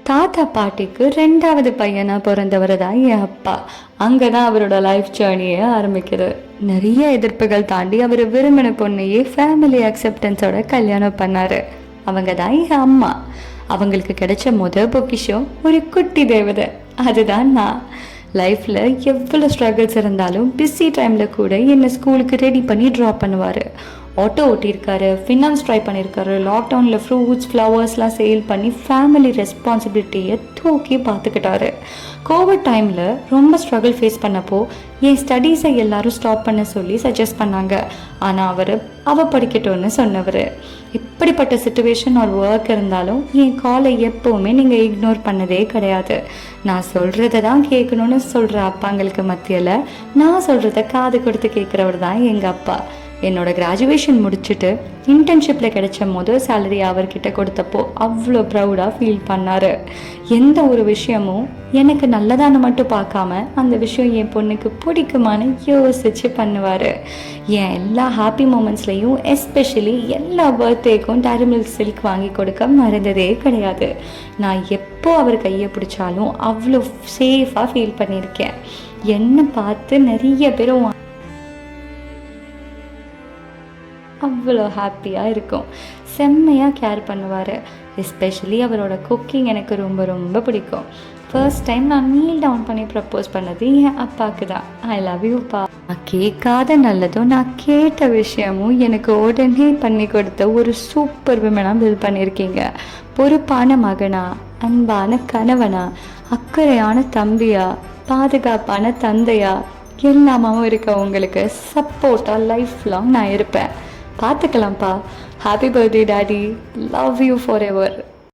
தாத்தா பாட்டிக்கு 2வது பையனாக பிறந்தவர் தான் என் அப்பா. அங்கே தான் அவரோட லைஃப் ஜேர்னியே ஆரம்பிக்குது. நிறைய எதிர்ப்புகள் தாண்டி அவர் விரும்பின பொண்ணையே ஃபேமிலி அக்செப்டன்ஸோட கல்யாணம் பண்ணார். அவங்க தான் என் அம்மா. அவங்களுக்கு கிடைச்ச பொக்கிஷம் ஒரு குட்டி தேவதை, அதுதான் நான். லைஃப்பில் எவ்வளோ ஸ்ட்ரகிள்ஸ் இருந்தாலும் பிஸி டைமில் கூட என்னை ஸ்கூலுக்கு ரெடி பண்ணி ட்ராப் பண்ணுவார். ஆட்டோ ஓட்டியிருக்காரு, ஃபினான்ஸ் ட்ரை பண்ணியிருக்காரு, லாக்டவுனில் ஃப்ரூட்ஸ் ஃப்ளவர்ஸ்லாம் சேல் பண்ணி ஃபேமிலி ரெஸ்பான்சிபிலிட்டியை தூக்கி பார்த்துக்கிட்டாரு. கோவிட் டைமில் ரொம்ப ஸ்ட்ரகிள் ஃபேஸ் பண்ணப்போ என் ஸ்டடீஸை எல்லாரும் ஸ்டாப் பண்ண சொல்லி சஜஸ்ட் பண்ணாங்க. ஆனால் அவள் படிக்கட்டும்னு சொன்னவர். இப்படிப்பட்ட சுச்சுவேஷன் ஒரு ஒர்க் இருந்தாலும் என் காலை எப்போவுமே நீங்கள் இக்னோர் பண்ணதே கிடையாது. நான் சொல்கிறத தான் கேட்கணும்னு சொல்கிற அப்பாங்களுக்கு மத்தியில் நான் சொல்கிறத காது கொடுத்து கேட்குறவர் தான் எங்கள் அப்பா. என்னோட கிராஜுவேஷன் முடிச்சுட்டு இன்டர்ன்ஷிப்பில் கிடைச்ச முதல் சேலரி அவர்கிட்ட கொடுத்தப்போ அவ்வளோ ப்ரௌடாக ஃபீல் பண்ணார். எந்த ஒரு விஷயமும் எனக்கு நல்லதான மட்டும் பார்க்காம அந்த விஷயம் என் பொண்ணுக்கு பிடிக்குமான்னு யோசித்து பண்ணுவார். என் எல்லா ஹாப்பி மூமெண்ட்ஸ்லேயும் எஸ்பெஷலி எல்லா பர்த்டேக்கும் டைரி மில்க் சில்க் வாங்கி கொடுக்க மறந்ததே கிடையாது. நான் எப்போ அவர் கையை பிடிச்சாலும் அவ்வளோ சேஃபாக ஃபீல் பண்ணியிருக்கேன். என்னை பார்த்து நிறைய பேரும் அவ்வளோ ஹாப்பியாக இருக்கும். செம்மையாக கேர் பண்ணுவார். எஸ்பெஷலி அவரோட குக்கிங் எனக்கு ரொம்ப ரொம்ப பிடிக்கும். ஃபர்ஸ்ட் டைம் நான் நீல் டவுன் பண்ணி ப்ரப்போஸ் பண்ணது என் அப்பாவுக்கு தான். ஐ லவ் யூ பா. நான் கேட்காத நல்லதும் நான் கேட்ட விஷயமும் எனக்கு உடனே பண்ணி கொடுத்த ஒரு சூப்பர் விமனாக பில்ட் பண்ணியிருக்கீங்க. பொறுப்பான மகனா, அன்பான கணவனா, அக்கறையான தம்பியா, பாதுகாப்பான தந்தையா, எல்லாமாவும் இருக்க உங்களுக்கு சப்போர்ட்டாக லைஃப் லாங் நான் இருப்பேன். பார்த்துக்கலாம்ப்பா. Happy birthday daddy. Love you for ever.